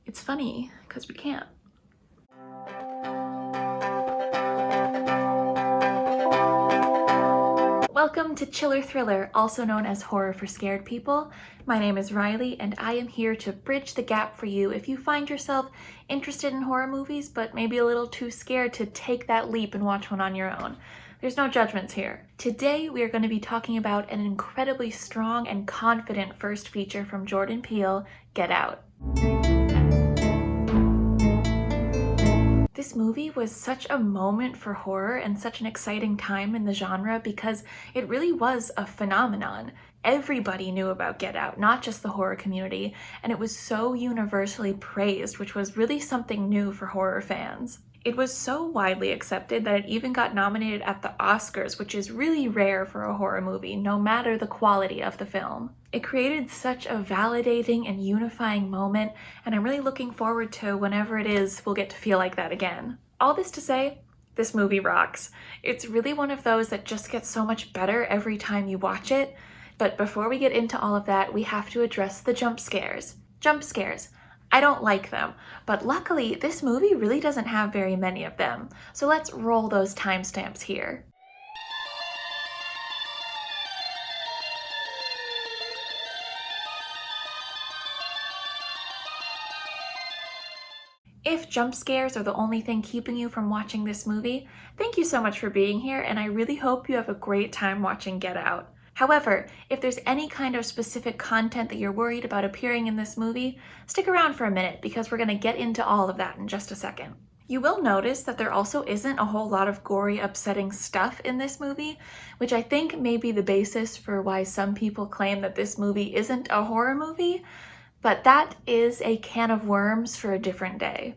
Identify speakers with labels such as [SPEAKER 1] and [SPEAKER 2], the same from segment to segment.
[SPEAKER 1] It's funny, because we can't. Welcome to Chiller Thriller, also known as Horror for Scared People. My name is Riley, and I am here to bridge the gap for you if you find yourself interested in horror movies, but maybe a little too scared to take that leap and watch one on your own. There's no judgments here. Today, we are going to be talking about an incredibly strong and confident first feature from Jordan Peele, Get Out. This movie was such a moment for horror and such an exciting time in the genre because it really was a phenomenon. Everybody knew about Get Out, not just the horror community, and it was so universally praised, which was really something new for horror fans. It was so widely accepted that it even got nominated at the Oscars, which is really rare for a horror movie, no matter the quality of the film. It created such a validating and unifying moment, and I'm really looking forward to whenever it is we'll get to feel like that again. All this to say, this movie rocks. It's really one of those that just gets so much better every time you watch it. But before we get into all of that, we have to address the jump scares. Jump scares. I don't like them, but luckily this movie really doesn't have very many of them, so let's roll those timestamps here. If jump scares are the only thing keeping you from watching this movie, thank you so much for being here, and I really hope you have a great time watching Get Out. However, if there's any kind of specific content that you're worried about appearing in this movie, stick around for a minute because we're going to get into all of that in just a second. You will notice that there also isn't a whole lot of gory, upsetting stuff in this movie, which I think may be the basis for why some people claim that this movie isn't a horror movie, but that is a can of worms for a different day.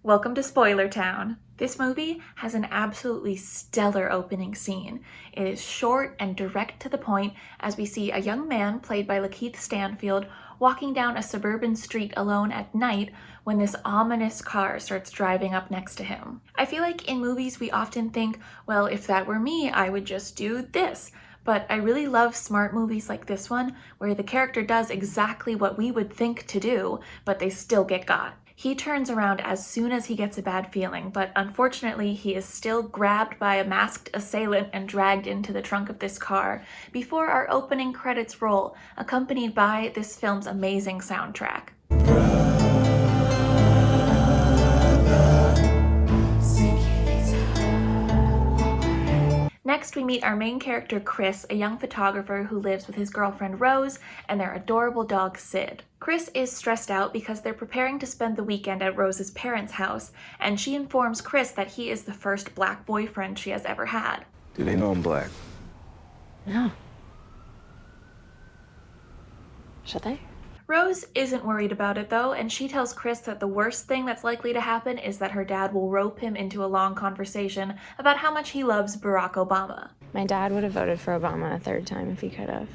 [SPEAKER 1] Welcome to Spoiler Town. This movie has an absolutely stellar opening scene. It is short and direct to the point as we see a young man played by Lakeith Stanfield walking down a suburban street alone at night when this ominous car starts driving up next to him. I feel like in movies we often think, well, if that were me, I would just do this. But I really love smart movies like this one where the character does exactly what we would think to do, but they still get got. He turns around as soon as he gets a bad feeling, but unfortunately he is still grabbed by a masked assailant and dragged into the trunk of this car before our opening credits roll, accompanied by this film's amazing soundtrack. Next, we meet our main character, Chris, a young photographer who lives with his girlfriend, Rose, and their adorable dog, Sid. Chris is stressed out because they're preparing to spend the weekend at Rose's parents' house, and she informs Chris that he is the first black boyfriend she has ever had.
[SPEAKER 2] Do they know I'm black?
[SPEAKER 3] No. Should they?
[SPEAKER 1] Rose isn't worried about it though, and she tells Chris that the worst thing that's likely to happen is that her dad will rope him into a long conversation about how much he loves Barack Obama.
[SPEAKER 3] My dad would have voted for Obama a third time if he could have.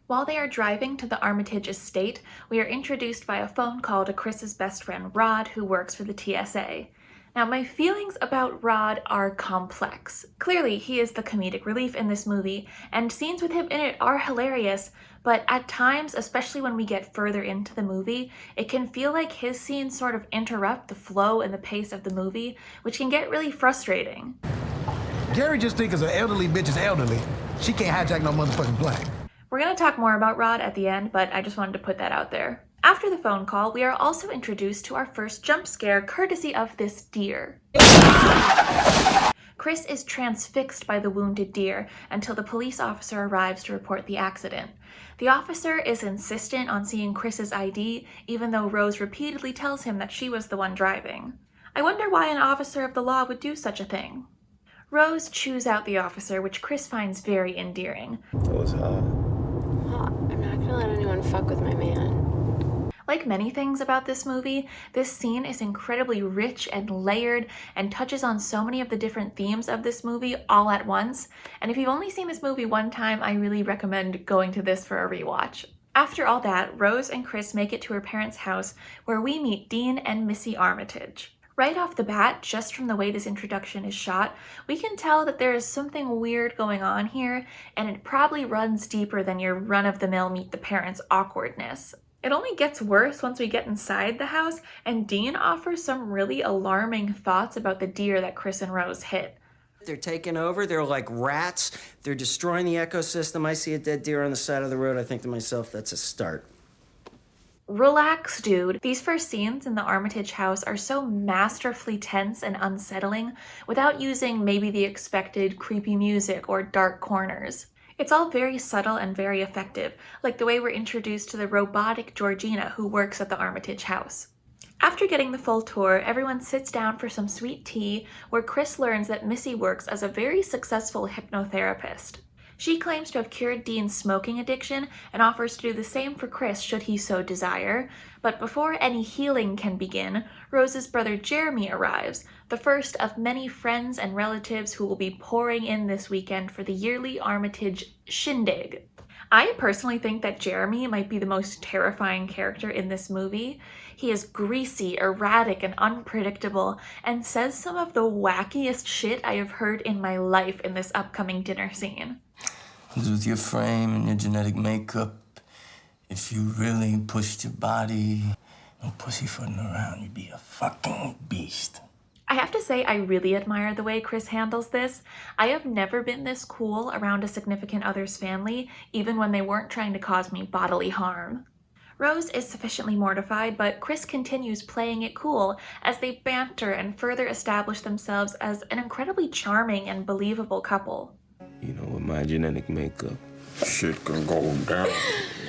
[SPEAKER 1] While they are driving to the Armitage estate, we are introduced by a phone call to Chris's best friend Rod, who works for the TSA. Now, my feelings about Rod are complex. Clearly, he is the comedic relief in this movie, and scenes with him in it are hilarious, but at times, especially when we get further into the movie, it can feel like his scenes sort of interrupt the flow and the pace of the movie, which can get really frustrating.
[SPEAKER 4] Gary just thinks an elderly bitch is elderly. She can't hijack no motherfucking plane.
[SPEAKER 1] We're gonna talk more about Rod at the end, but I just wanted to put that out there. After the phone call, we are also introduced to our first jump scare, courtesy of this deer. Chris is transfixed by the wounded deer until the police officer arrives to report the accident. The officer is insistent on seeing Chris's ID, even though Rose repeatedly tells him that she was the one driving. I wonder why an officer of the law would do such a thing. Rose chews out the officer, which Chris finds very endearing.
[SPEAKER 2] That was hot.
[SPEAKER 3] I'm not gonna let anyone fuck with my man.
[SPEAKER 1] Like many things about this movie, this scene is incredibly rich and layered and touches on so many of the different themes of this movie all at once. And if you've only seen this movie one time, I really recommend going to this for a rewatch. After all that, Rose and Chris make it to her parents' house where we meet Dean and Missy Armitage. Right off the bat, just from the way this introduction is shot, we can tell that there is something weird going on here, and it probably runs deeper than your run-of-the-mill meet the parents awkwardness. It only gets worse once we get inside the house, and Dean offers some really alarming thoughts about the deer that Chris and Rose hit.
[SPEAKER 2] They're taking over, they're like rats, they're destroying the ecosystem. I see a dead deer on the side of the road, I think to myself, that's a start.
[SPEAKER 1] Relax, dude. These first scenes in the Armitage house are so masterfully tense and unsettling without using maybe the expected creepy music or dark corners. It's all very subtle and very effective, like the way we're introduced to the robotic Georgina who works at the Armitage house. After getting the full tour, everyone sits down for some sweet tea where Chris learns that Missy works as a very successful hypnotherapist. She claims to have cured Dean's smoking addiction and offers to do the same for Chris should he so desire, but before any healing can begin, Rose's brother Jeremy arrives, the first of many friends and relatives who will be pouring in this weekend for the yearly Armitage shindig. I personally think that Jeremy might be the most terrifying character in this movie. He is greasy, erratic, and unpredictable, and says some of the wackiest shit I have heard in my life in this upcoming dinner scene.
[SPEAKER 5] With your frame and your genetic makeup, if you really pushed your body, no pussyfooting around, you'd be a fucking beast.
[SPEAKER 1] I have to say I really admire the way Chris handles this. I have never been this cool around a significant other's family, even when they weren't trying to cause me bodily harm. Rose is sufficiently mortified, but Chris continues playing it cool as they banter and further establish themselves as an incredibly charming and believable couple.
[SPEAKER 6] You know, with my genetic makeup, shit can go down.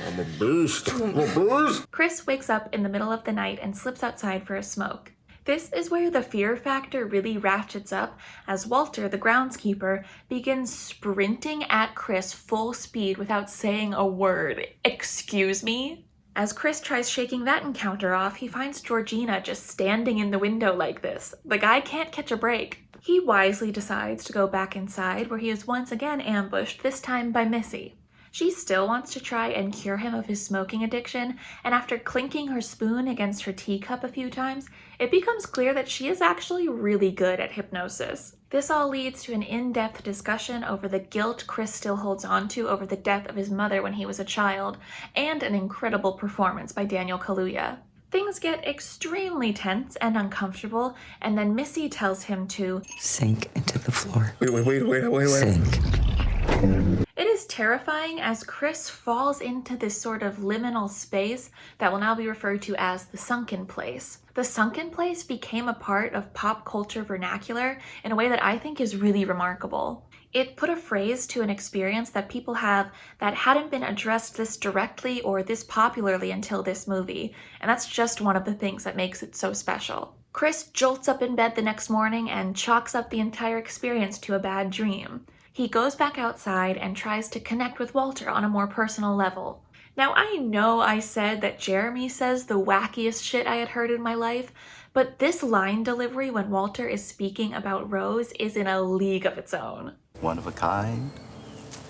[SPEAKER 6] I'm a beast. I'm a beast.
[SPEAKER 1] Chris wakes up in the middle of the night and slips outside for a smoke. This is where the fear factor really ratchets up as Walter, the groundskeeper, begins sprinting at Chris full speed without saying a word. Excuse me? As Chris tries shaking that encounter off, he finds Georgina just standing in the window like this. The guy can't catch a break. He wisely decides to go back inside where he is once again ambushed, this time by Missy. She still wants to try and cure him of his smoking addiction, and after clinking her spoon against her teacup a few times, it becomes clear that she is actually really good at hypnosis. This all leads to an in-depth discussion over the guilt Chris still holds on to over the death of his mother when he was a child, and an incredible performance by Daniel Kaluuya. Things get extremely tense and uncomfortable, and then Missy tells him to
[SPEAKER 7] sink into the floor.
[SPEAKER 6] Wait.
[SPEAKER 7] Sink.
[SPEAKER 1] It is terrifying as Chris falls into this sort of liminal space that will now be referred to as the sunken place. The sunken place became a part of pop culture vernacular in a way that I think is really remarkable. It put a phrase to an experience that people have that hadn't been addressed this directly or this popularly until this movie, and that's just one of the things that makes it so special. Chris jolts up in bed the next morning and chalks up the entire experience to a bad dream. He goes back outside and tries to connect with Walter on a more personal level. Now, I know I said that Jeremy says the wackiest shit I had heard in my life, but this line delivery when Walter is speaking about Rose is in a league of its own.
[SPEAKER 5] One of a kind,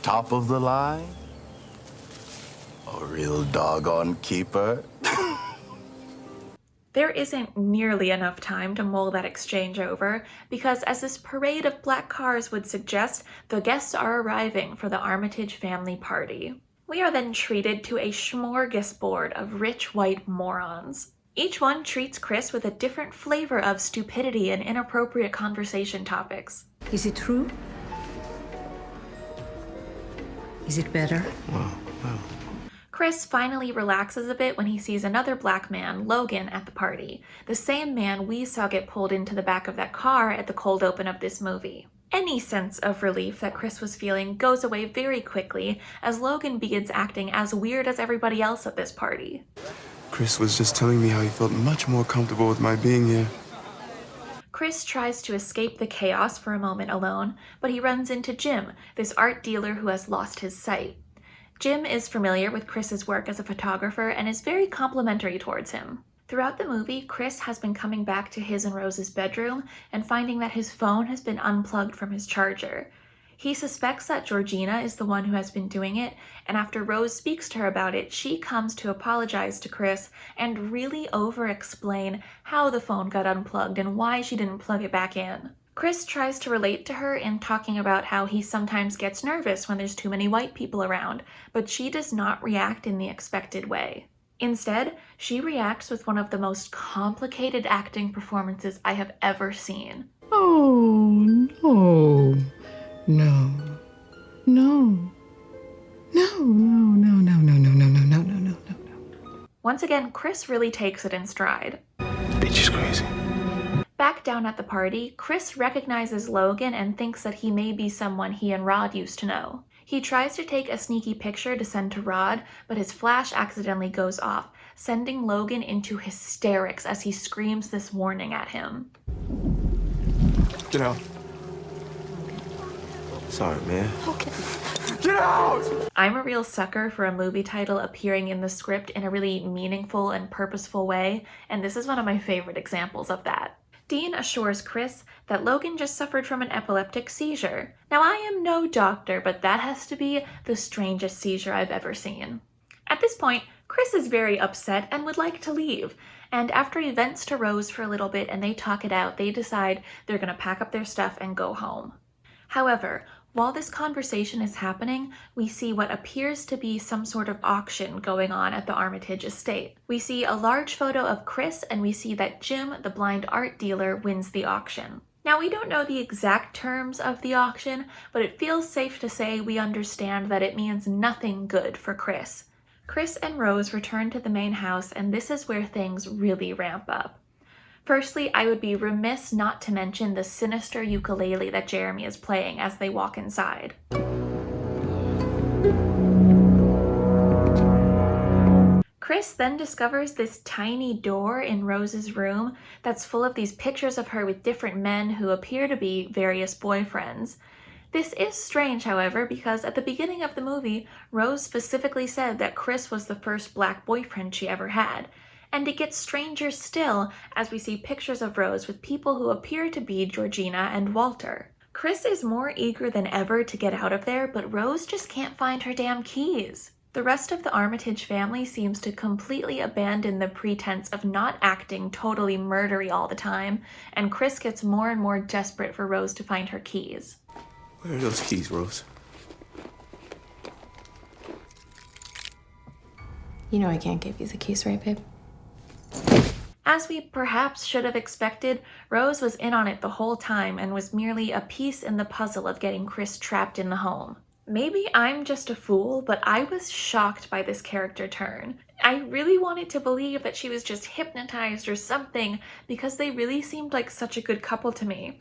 [SPEAKER 5] top of the line, a real doggone keeper.
[SPEAKER 1] There isn't nearly enough time to mull that exchange over, because as this parade of black cars would suggest, the guests are arriving for the Armitage family party. We are then treated to a smorgasbord of rich white morons. Each one treats Chris with a different flavor of stupidity and inappropriate conversation topics.
[SPEAKER 7] Is it true? Is it better?
[SPEAKER 6] Wow.
[SPEAKER 1] Chris finally relaxes a bit when he sees another black man, Logan, at the party, the same man we saw get pulled into the back of that car at the cold open of this movie. Any sense of relief that Chris was feeling goes away very quickly as Logan begins acting as weird as everybody else at this party.
[SPEAKER 8] Chris was just telling me how he felt much more comfortable with my being here.
[SPEAKER 1] Chris tries to escape the chaos for a moment alone, but he runs into Jim, this art dealer who has lost his sight. Jim is familiar with Chris's work as a photographer and is very complimentary towards him. Throughout the movie, Chris has been coming back to his and Rose's bedroom and finding that his phone has been unplugged from his charger. He suspects that Georgina is the one who has been doing it, and after Rose speaks to her about it, she comes to apologize to Chris and really over-explain how the phone got unplugged and why she didn't plug it back in. Chris tries to relate to her in talking about how he sometimes gets nervous when there's too many white people around, but she does not react in the expected way. Instead, she reacts with one of the most complicated acting performances I have ever seen.
[SPEAKER 9] Oh, no. No. No. No, no, no, no, no, no, no, no, no, no, no, no.
[SPEAKER 1] Once again, Chris really takes it in stride.
[SPEAKER 8] Bitch is crazy.
[SPEAKER 1] Back down at the party, Chris recognizes Logan and thinks that he may be someone he and Rod used to know. He tries to take a sneaky picture to send to Rod, but his flash accidentally goes off, sending Logan into hysterics as he screams this warning at him.
[SPEAKER 8] Get out. Sorry, man.
[SPEAKER 3] Okay.
[SPEAKER 8] Get out!
[SPEAKER 1] I'm a real sucker for a movie title appearing in the script in a really meaningful and purposeful way, and this is one of my favorite examples of that. Dean assures Chris that Logan just suffered from an epileptic seizure. Now, I am no doctor, but that has to be the strangest seizure I've ever seen. At this point, Chris is very upset and would like to leave, and after he vents to Rose for a little bit and they talk it out, they decide they're going to pack up their stuff and go home. However, while this conversation is happening, we see what appears to be some sort of auction going on at the Armitage estate. We see a large photo of Chris, and we see that Jim, the blind art dealer, wins the auction. Now, we don't know the exact terms of the auction, but it feels safe to say we understand that it means nothing good for Chris. Chris and Rose return to the main house, and this is where things really ramp up. Firstly, I would be remiss not to mention the sinister ukulele that Jeremy is playing as they walk inside. Chris then discovers this tiny door in Rose's room that's full of these pictures of her with different men who appear to be various boyfriends. This is strange, however, because at the beginning of the movie, Rose specifically said that Chris was the first black boyfriend she ever had. And it gets stranger still as we see pictures of Rose with people who appear to be Georgina and Walter. Chris is more eager than ever to get out of there, but Rose just can't find her damn keys. The rest of the Armitage family seems to completely abandon the pretense of not acting totally murdery all the time, and Chris gets more and more desperate for Rose to find her keys.
[SPEAKER 8] Where are those keys, Rose?
[SPEAKER 3] You know I can't give you the keys, right, babe?
[SPEAKER 1] As we perhaps should have expected, Rose was in on it the whole time and was merely a piece in the puzzle of getting Chris trapped in the home. Maybe I'm just a fool, but I was shocked by this character turn. I really wanted to believe that she was just hypnotized or something because they really seemed like such a good couple to me.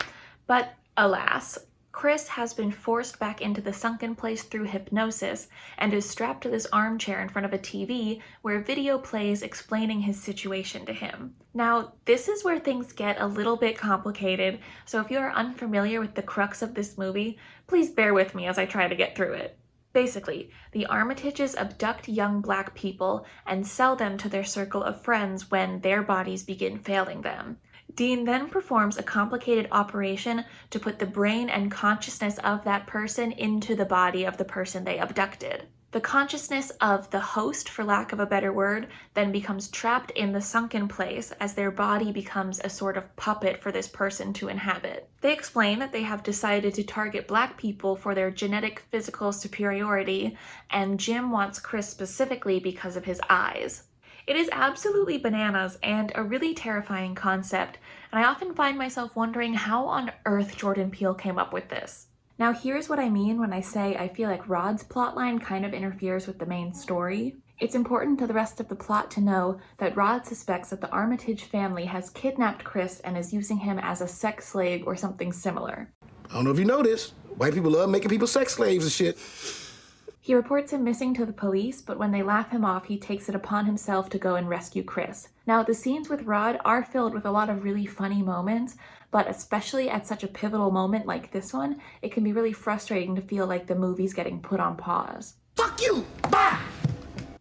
[SPEAKER 1] But alas, Chris has been forced back into the sunken place through hypnosis and is strapped to this armchair in front of a TV where video plays explaining his situation to him. Now, this is where things get a little bit complicated, so if you are unfamiliar with the crux of this movie, please bear with me as I try to get through it. Basically, the Armitages abduct young black people and sell them to their circle of friends when their bodies begin failing them. Dean then performs a complicated operation to put the brain and consciousness of that person into the body of the person they abducted. The consciousness of the host, for lack of a better word, then becomes trapped in the sunken place as their body becomes a sort of puppet for this person to inhabit. They explain that they have decided to target black people for their genetic physical superiority, and Jim wants Chris specifically because of his eyes. It is absolutely bananas and a really terrifying concept, and I often find myself wondering how on earth Jordan Peele came up with this. Now here's what I mean when I say I feel like Rod's plotline kind of interferes with the main story. It's important to the rest of the plot to know that Rod suspects that the Armitage family has kidnapped Chris and is using him as a sex slave or something similar.
[SPEAKER 4] I don't know if you know this. White people love making people sex slaves and shit.
[SPEAKER 1] He reports him missing to the police, but when they laugh him off, he takes it upon himself to go and rescue Chris. Now, the scenes with Rod are filled with a lot of really funny moments, but especially at such a pivotal moment like this one, it can be really frustrating to feel like the movie's getting put on pause.
[SPEAKER 4] Fuck you! Bah!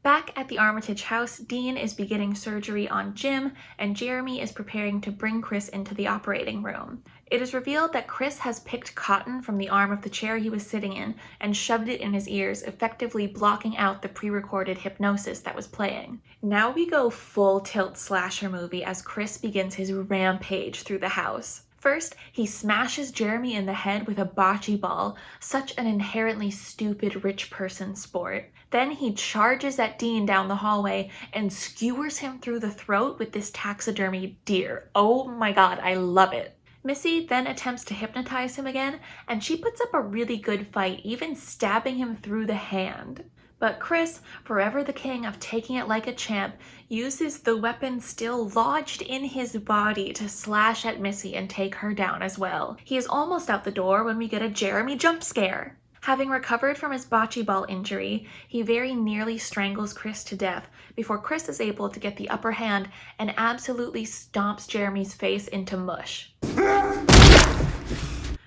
[SPEAKER 1] Back at the Armitage house, Dean is beginning surgery on Jim, and Jeremy is preparing to bring Chris into the operating room. It is revealed that Chris has picked cotton from the arm of the chair he was sitting in and shoved it in his ears, effectively blocking out the pre-recorded hypnosis that was playing. Now we go full tilt slasher movie as Chris begins his rampage through the house. First, he smashes Jeremy in the head with a bocce ball, such an inherently stupid rich person sport. Then he charges at Dean down the hallway and skewers him through the throat with this taxidermy deer. Oh my god, I love it. Missy then attempts to hypnotize him again, and she puts up a really good fight, even stabbing him through the hand. But Chris, forever the king of taking it like a champ, uses the weapon still lodged in his body to slash at Missy and take her down as well. He is almost out the door when we get a Jeremy jump scare. Having recovered from his bocce ball injury, he very nearly strangles Chris to death before Chris is able to get the upper hand and absolutely stomps Jeremy's face into mush.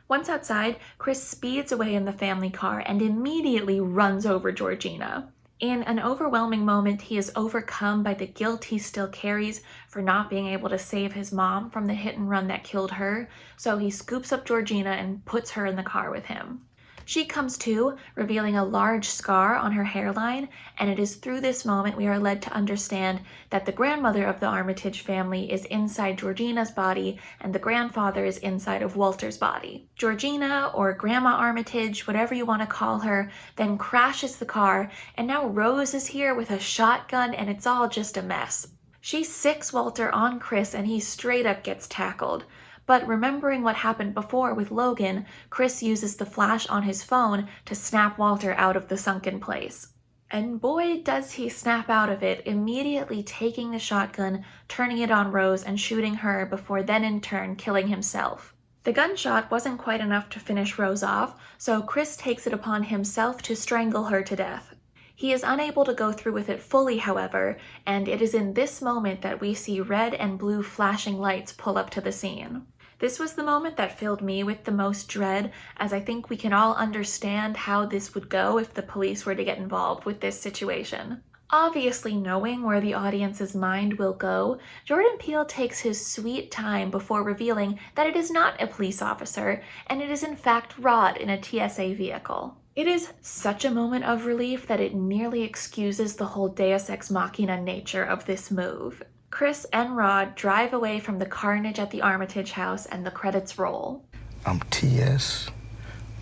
[SPEAKER 1] Once outside, Chris speeds away in the family car and immediately runs over Georgina. In an overwhelming moment, he is overcome by the guilt he still carries for not being able to save his mom from the hit and run that killed her, so he scoops up Georgina and puts her in the car with him. She comes to, revealing a large scar on her hairline, and it is through this moment we are led to understand that the grandmother of the Armitage family is inside Georgina's body and the grandfather is inside of Walter's body. Georgina, or Grandma Armitage, whatever you want to call her, then crashes the car, and now Rose is here with a shotgun and it's all just a mess. She sicks Walter on Chris and he straight up gets tackled. But remembering what happened before with Logan, Chris uses the flash on his phone to snap Walter out of the sunken place. And boy does he snap out of it, immediately taking the shotgun, turning it on Rose and shooting her before then in turn killing himself. The gunshot wasn't quite enough to finish Rose off, so Chris takes it upon himself to strangle her to death. He is unable to go through with it fully, however, and it is in this moment that we see red and blue flashing lights pull up to the scene. This was the moment that filled me with the most dread, as I think we can all understand how this would go if the police were to get involved with this situation. Obviously knowing where the audience's mind will go, Jordan Peele takes his sweet time before revealing that it is not a police officer, and it is in fact Rod in a TSA vehicle. It is such a moment of relief that it nearly excuses the whole Deus Ex Machina nature of this move. Chris and Rod drive away from the carnage at the Armitage house and the credits roll.
[SPEAKER 4] I'm TS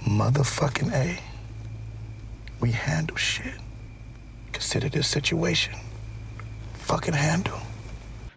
[SPEAKER 4] motherfucking A. We handle shit. Consider this situation. Fucking handle.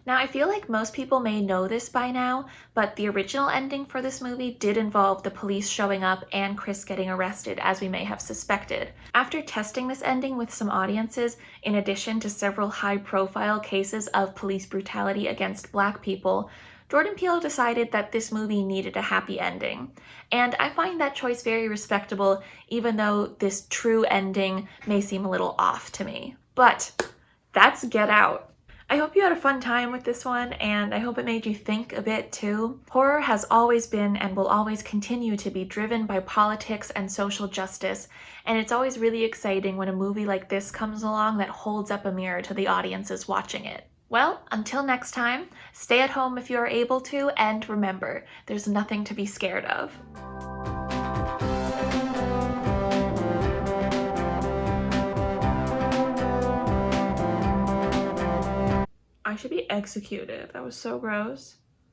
[SPEAKER 1] Now, I feel like most people may know this by now, but the original ending for this movie did involve the police showing up and Chris getting arrested, as we may have suspected. After testing this ending with some audiences, in addition to several high-profile cases of police brutality against Black people, Jordan Peele decided that this movie needed a happy ending. And I find that choice very respectable, even though this true ending may seem a little off to me. But that's Get Out. I hope you had a fun time with this one, and I hope it made you think a bit too. Horror has always been and will always continue to be driven by politics and social justice, and it's always really exciting when a movie like this comes along that holds up a mirror to the audiences watching it. Well, until next time, stay at home if you are able to, and remember, there's nothing to be scared of. I should be executed. That was so gross.